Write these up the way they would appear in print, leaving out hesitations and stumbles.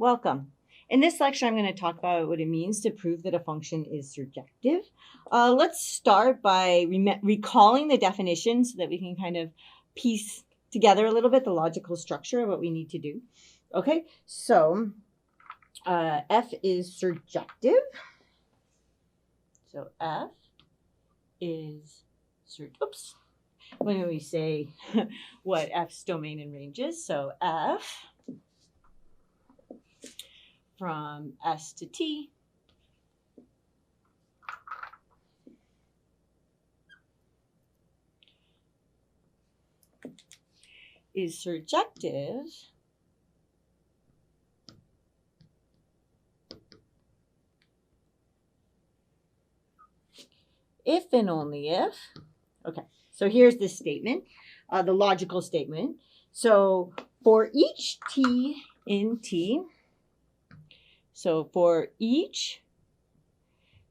welcome. In this lecture, I'm going to talk about what it means to prove that a function is surjective. Let's start by recalling the definition so that we can kind of piece together a little bit the logical structure of what we need to do. Okay, so f is surjective. So f is oops. When we say what f's domain and range is, so f from S to T is surjective if and only if, okay, so here's the statement, the logical statement. So for each t in T, so for each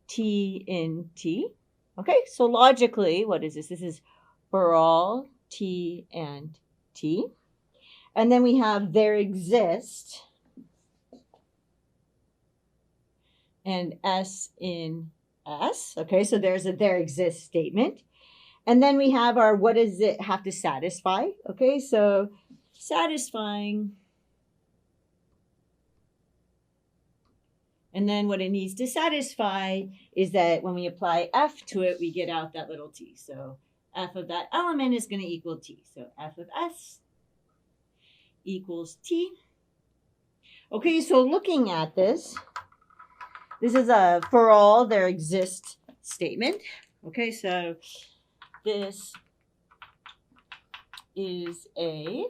t in T, okay, so logically, what is this? This is for all t and T. And then we have there exist and S in S. Okay, so there's a there exists statement. And then we have our what does it have to satisfy? Okay, so satisfying. And then what it needs to satisfy is that when we apply f to it, we get out that little t. So f of that element is going to equal t. So f of s equals t. Okay, so looking at this, this is a for all there exists statement. Okay, so this is a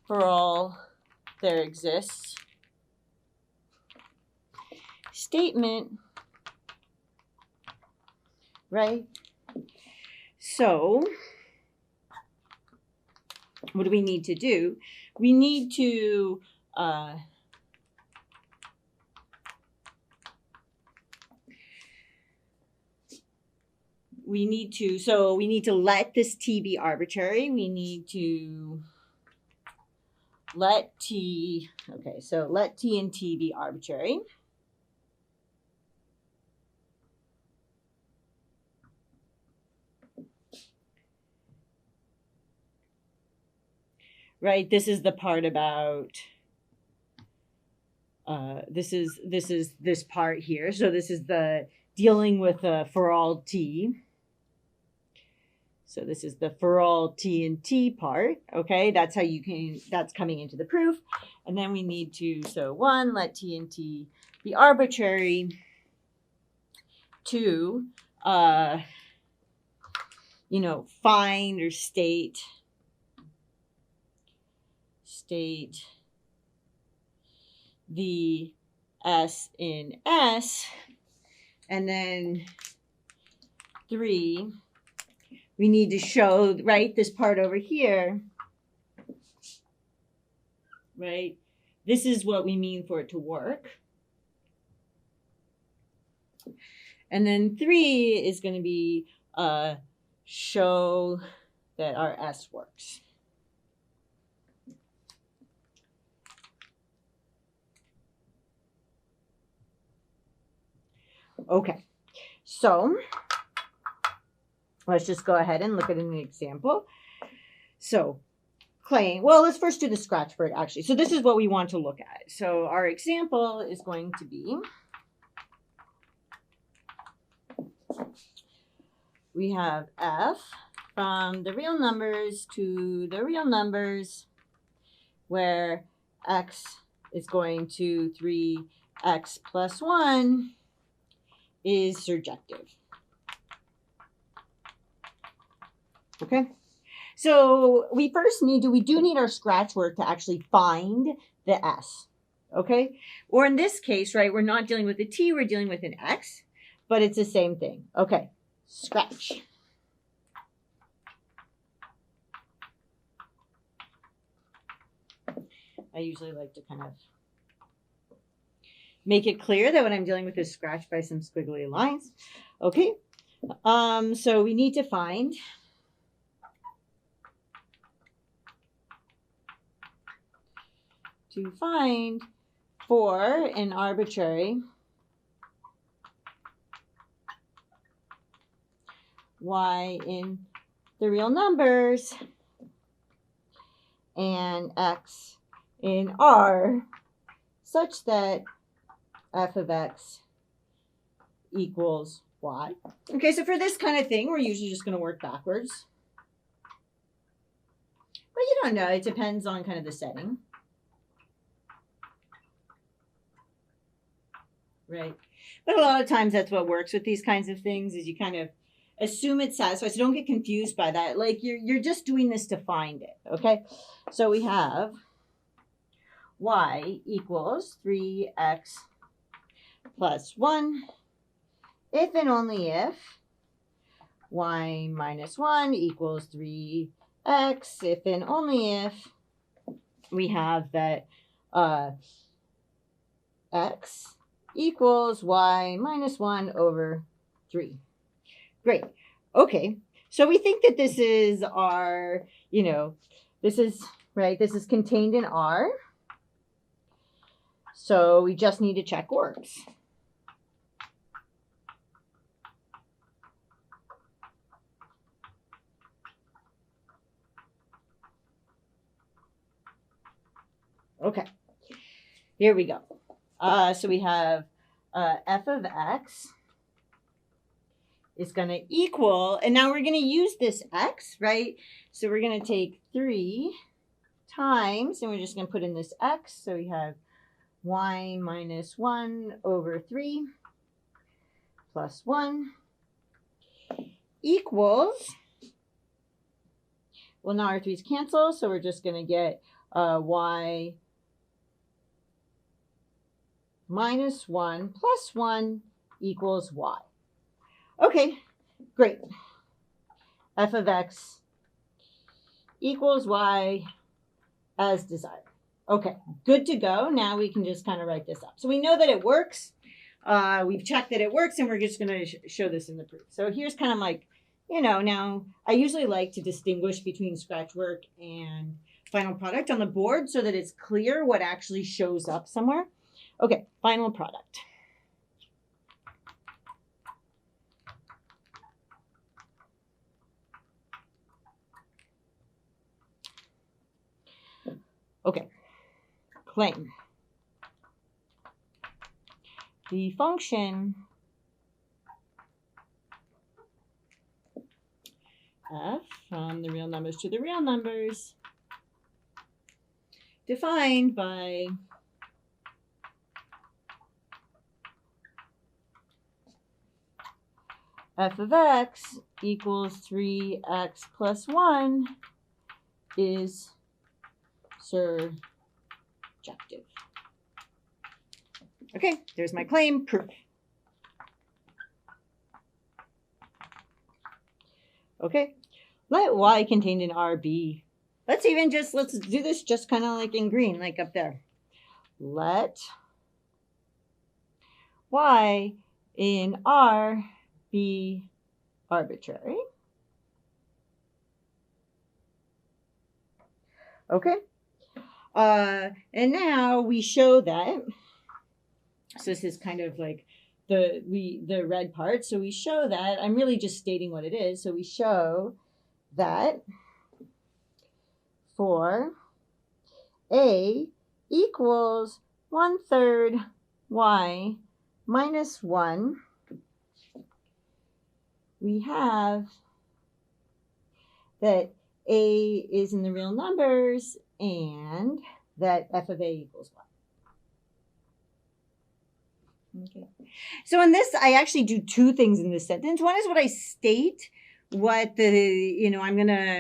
for all there exists statement, right? So what do we need to do? We need to we need to let this t be arbitrary. We need to let t, okay, so let t and t be arbitrary. Right, this is the part about this is this part here. So this is the dealing with for all t. So this is the for all t and T part. Okay, that's how you can, that's coming into the proof. And then we need to, so one, let t and T be arbitrary. Two, find or state the S in S. And then three, we need to show, right, this part over here, right? This is what we mean for it to work. And then three is going to be show that our S works. Okay, so let's just go ahead and look at an example. So claim, well, let's first do the scratch for it, actually. So this is what we want to look at. So our example is going to be, we have f from the real numbers to the real numbers, where x is going to 3x plus 1 is surjective. Okay, so we do need our scratch work to actually find the S. Okay, or in this case, right, we're not dealing with a t, we're dealing with an x, but it's the same thing. Okay, scratch. I usually like to kind of make it clear that what I'm dealing with is scratched by some squiggly lines. Okay, so we need to find for an arbitrary y in the real numbers and x in R such that f of x equals y. Okay, so for this kind of thing, we're usually just going to work backwards. But you don't know. It depends on kind of the setting. Right? But a lot of times that's what works with these kinds of things is you kind of assume it's satisfied. So don't get confused by that. Like you're just doing this to find it. Okay? So we have y equals 3x plus 1 if and only if y minus 1 equals 3x if and only if we have that x equals y minus 1 over 3. Great. Okay. So we think that this is our, this is, right, this is contained in R. So we just need to check works. Okay, here we go. So we have f of x is going to equal, and now we're going to use this x, right? So we're going to take 3 times, and we're just going to put in this x. So we have y minus 1 over 3 plus 1 equals, well, now our 3's cancel, so we're just going to get y minus 1 plus 1 equals y. Okay, great. F of x equals y as desired. Okay, good to go. Now we can just kind of write this up. So we know that it works. We've checked that it works, and we're just going to show this in the proof. So here's kind of like, now I usually like to distinguish between scratch work and final product on the board so that it's clear what actually shows up somewhere. Okay, final product. Okay, claim. The function f from the real numbers to the real numbers defined by f of x equals 3x plus 1 is surjective. Okay, there's my claim proof. Okay, let y contained in R be. Let's do this just kind of like in green, like up there. Let y in R be arbitrary. Okay. And now we show that. So this is kind of like the red part. So we show that, I'm really just stating what it is. So we show that for a equals 1/3 y minus 1, we have that a is in the real numbers and that f of a equals 1. Okay. So in this, I actually do two things in this sentence. One is what I state, what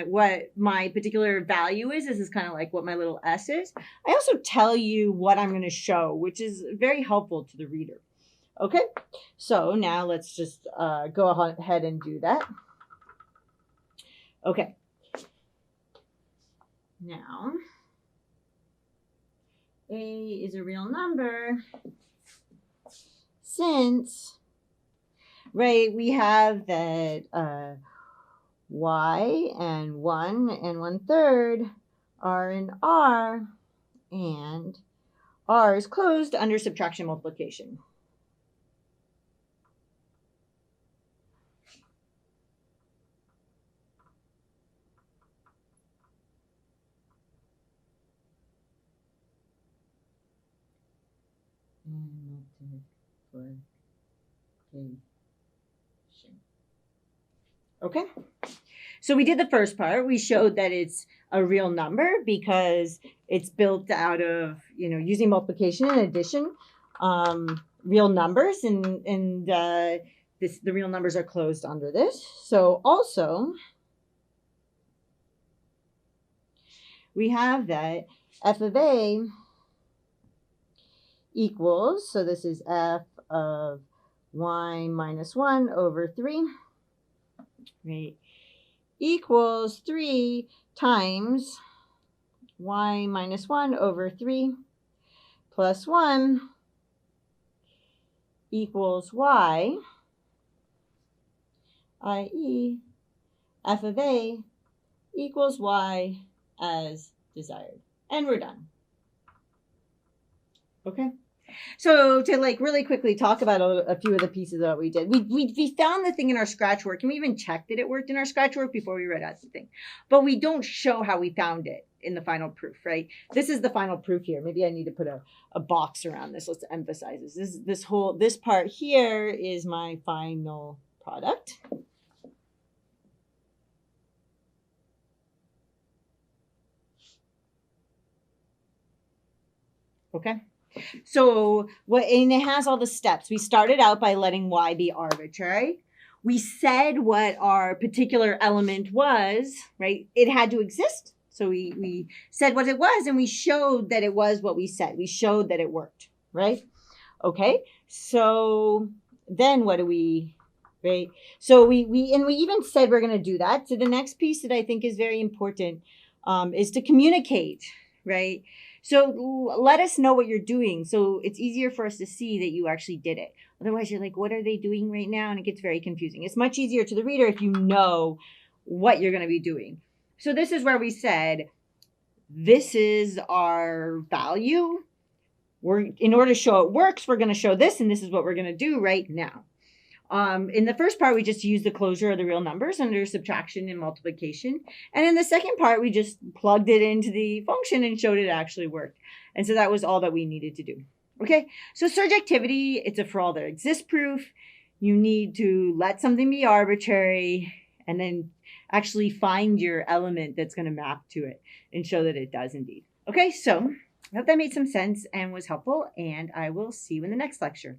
what my particular value is. This is kind of like what my little s is. I also tell you what I'm going to show, which is very helpful to the reader. Okay, so now let's just go ahead and do that. Okay. Now, a is a real number since, right, we have that y and 1 and 1/3 are in R, and R is closed under subtraction multiplication. Okay, so we did the first part. We showed that it's a real number because it's built out of, using multiplication and addition, real numbers, and the real numbers are closed under this. So also, we have that f of a equals, so this is f of y minus 1 over 3, right, equals 3 times y minus 1 over 3 plus 1 equals y, i.e. f of a equals y as desired. And we're done. Okay. So to really quickly talk about a few of the pieces that we did. We found the thing in our scratch work, and we even checked that it worked in our scratch work before we read out the thing. But we don't show how we found it in the final proof, right? This is the final proof here. Maybe I need to put a box around this. Let's emphasize this. This part here is my final product. Okay. So and it has all the steps. We started out by letting y be arbitrary. We said what our particular element was, right? It had to exist. So we said what it was, and we showed that it was what we said. We showed that it worked, right? Okay. So then what do we, right? So we even said we're going to do that. So the next piece that I think is very important is to communicate, right? So let us know what you're doing, so it's easier for us to see that you actually did it. Otherwise, you're like, what are they doing right now? And it gets very confusing. It's much easier to the reader if you know what you're going to be doing. So this is where we said, this is our value. In order to show it works, we're going to show this, and this is what we're going to do right now. In the first part, we just used the closure of the real numbers under subtraction and multiplication. And in the second part, we just plugged it into the function and showed it actually worked. And so that was all that we needed to do. Okay, so surjectivity, it's a for all there exists proof. You need to let something be arbitrary and then actually find your element that's going to map to it and show that it does indeed. Okay, so I hope that made some sense and was helpful, and I will see you in the next lecture.